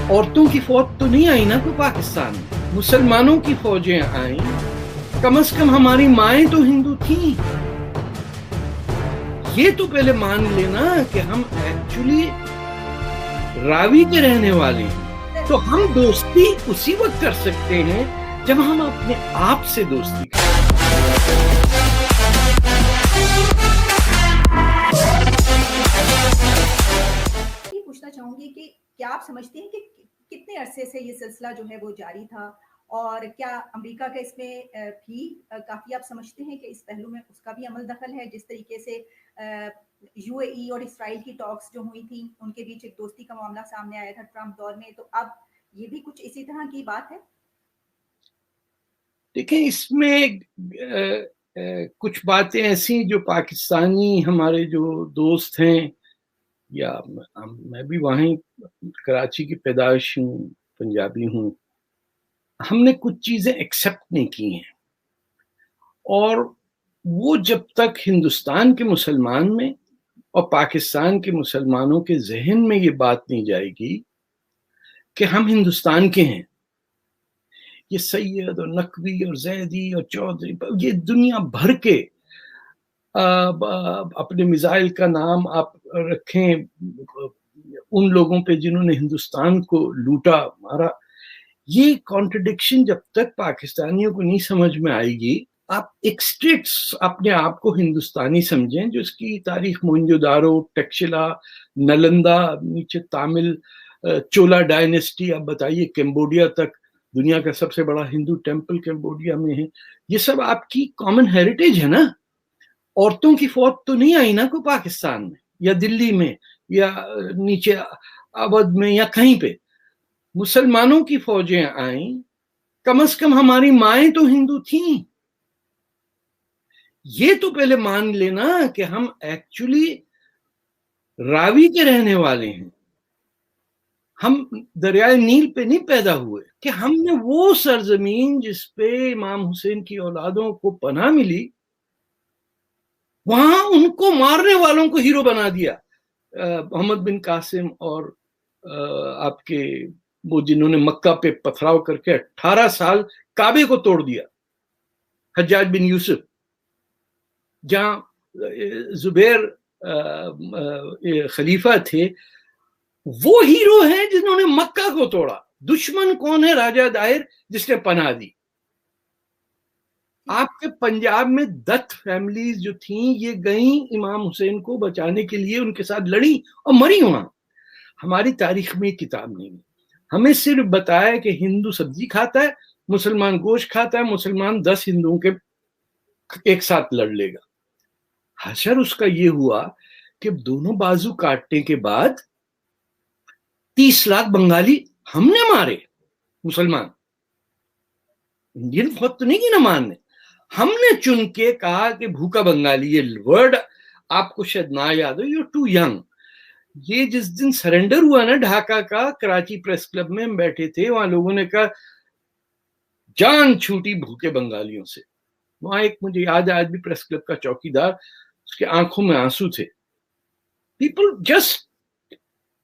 عورتوں کی فوج تو نہیں آئی نا کوئی پاکستان میں، مسلمانوں کی فوجیں آئیں، کم از کم ہماری مائیں تو ہندو تھیں. یہ تو پہلے مان لینا کہ ہم ایکچولی راوی کے رہنے والے ہیں. تو ہم دوستی اسی وقت کر سکتے ہیں جب ہم اپنے آپ سے دوستی کریں. پوچھنا چاہوں گی کہ کیا آپ سمجھتے ہیں کہ کتنے عرصے سے یہ سلسلہ جو ہے وہ جاری تھا، اور کیا امریکہ کا اس میں بھی کافی آپ سمجھتے ہیں کہ اس پہلو میں اس کا بھی عمل دخل ہے؟ جس طریقے سے یو اے ای اور اسرائیل کی ٹاکس جو ہوئی تھیں ان کے بیچ ایک دوستی کا معاملہ سامنے آیا تھا ٹرمپ دور میں، تو اب یہ بھی کچھ اسی طرح کی بات ہے؟ دیکھیں، اس میں کچھ باتیں ایسی جو پاکستانی ہمارے جو دوست ہیں، یا میں بھی وہیں کراچی کی پیدائش ہوں، پنجابی ہوں، ہم نے کچھ چیزیں ایکسیپٹ نہیں کی ہیں. اور وہ جب تک ہندوستان کے مسلمان میں اور پاکستان کے مسلمانوں کے ذہن میں یہ بات نہیں جائے گی کہ ہم ہندوستان کے ہیں، یہ سید اور نقوی اور زیدی اور چودھری، یہ دنیا بھر کے اپنے میزائل کا نام آپ رکھیں ان لوگوں پہ جنہوں نے ہندوستان کو لوٹا مارا. یہ کانٹرڈکشن جب تک پاکستانیوں کو نہیں سمجھ میں آئے گی، آپ ایک اسٹیٹ اپنے آپ کو ہندوستانی سمجھیں جو اس کی تاریخ موہنجو دارو، ٹیکشلا، نلندا، نیچے تامل چولا ڈائنیسٹی، آپ بتائیے کمبوڈیا تک، دنیا کا سب سے بڑا ہندو ٹیمپل کمبوڈیا میں ہے. یہ سب آپ کی کامن ہیریٹیج ہے نا. عورتوں کی فوج تو نہیں آئی نا کوئی پاکستان میں یا دلی میں یا نیچے اودھ میں یا کہیں پہ. مسلمانوں کی فوجیں آئیں، کم از کم ہماری مائیں تو ہندو تھیں. یہ تو پہلے مان لینا کہ ہم ایکچولی راوی کے رہنے والے ہیں. ہم دریائے نیل پہ نہیں پیدا ہوئے کہ ہم نے وہ سرزمین جس پہ امام حسین کی اولادوں کو پناہ ملی، وہاں ان کو مارنے والوں کو ہیرو بنا دیا. محمد بن قاسم اور آپ کے وہ جنہوں نے مکہ پہ پتھراؤ کر کے 18 سال کعبے کو توڑ دیا، حجاج بن یوسف. جہاں زبیر خلیفہ تھے، وہ ہیرو ہیں جنہوں نے مکہ کو توڑا. دشمن کون ہے؟ راجہ دائر، جس نے پناہ دی. آپ کے پنجاب میں دت فیملیز جو تھیں، یہ گئیں امام حسین کو بچانے کے لیے، ان کے ساتھ لڑی اور مری. وہاں ہماری تاریخ میں کتاب نہیں ہے. ہمیں صرف بتایا کہ ہندو سبزی کھاتا ہے، مسلمان گوشت کھاتا ہے، مسلمان 10 ہندوؤں کے ایک ساتھ لڑ لے گا. حشر اس کا یہ ہوا کہ دونوں بازو کاٹنے کے بعد 30 لاکھ بنگالی ہم نے مارے. مسلمان انڈین فوج تو نہیں کی نا مارنے. ہم نے چن کے کہا کہ بھوکا بنگالی. یہ ورڈ آپ کو شاید نہ یاد ہو، یو ٹو ینگ. یہ جس دن سرنڈر ہوا نا ڈھاکہ کا، کراچی پریس کلب میں ہم بیٹھے تھے، وہاں لوگوں نے کہا جان چھوٹی بھوکے بنگالیوں سے. وہاں ایک مجھے یاد ہے آج بھی پریس کلب کا چوکی دار، اس کے آنکھوں میں آنسو تھے. People just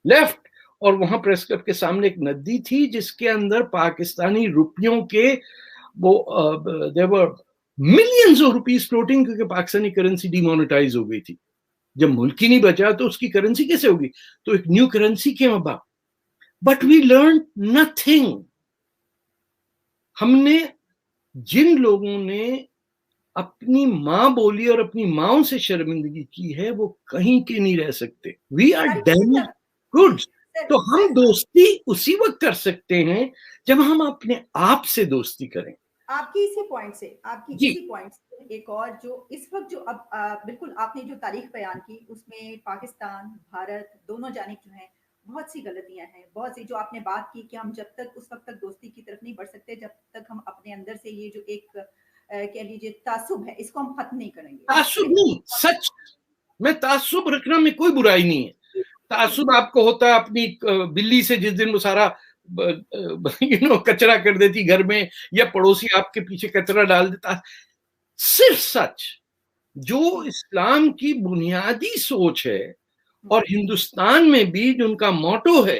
left. اور وہاں پریس کلب کے سامنے ایک ندی تھی جس کے اندر پاکستانی روپیوں کے وہ دیور ملینز آف روپیز فلوٹنگ، کیونکہ پاکستانی کرنسی ڈی مونیٹائز ہو گئی تھی. جب ملک ہی نہیں بچا تو اس کی کرنسی کیسے ہوگی؟ تو ایک نیو کرنسی کے مبا. But we learn nothing. ہم نے جن لوگوں نے اپنی ماں بولی اور اپنی ماؤں سے شرمندگی کی ہے، وہ کہیں کے نہیں رہ سکتے. We are damage good. تو ہم دوستی اسی وقت کر سکتے ہیں جب ہم اپنے آپ سے دوستی کریں. آپ کی اسی پوائنٹ سے ایک اور جو اس وقت جو اب بالکل آپ نے جو تاریخ بیان کی، اس میں پاکستان، بھارت دونوں جانب جو ہیں بہت سی غلطیاں ہیں، بہت سی جو آپ نے بات کی کہ ہم جب تک اس وقت تک دوستی کی طرف نہیں بڑھ سکتے جب تک ہم اپنے اندر سے یہ جو ایک کہہ لیجیے تعصب ہے، اس کو ہم ختم نہیں کریں گے. تعصب نہیں، سچ میں تعصب رکھنا میں کوئی برائی نہیں ہے. تعصب آپ کو ہوتا ہے اپنی بلی سے، جس دن وہ سارا کچرا کر دیتی گھر میں، یا پڑوسی آپ کے پیچھے کچرا ڈال دیتا. صرف سچ جو اسلام کی بنیادی سوچ ہے، اور ہندوستان میں بھی جو ان کا موٹو ہے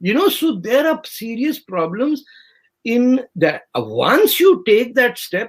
you know. So there are serious problems in that. Once you take that step,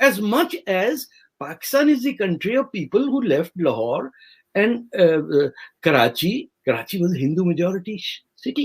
as much as Pakistan is the country of people who left Lahore and Karachi. Karachi was a Hindu majority city,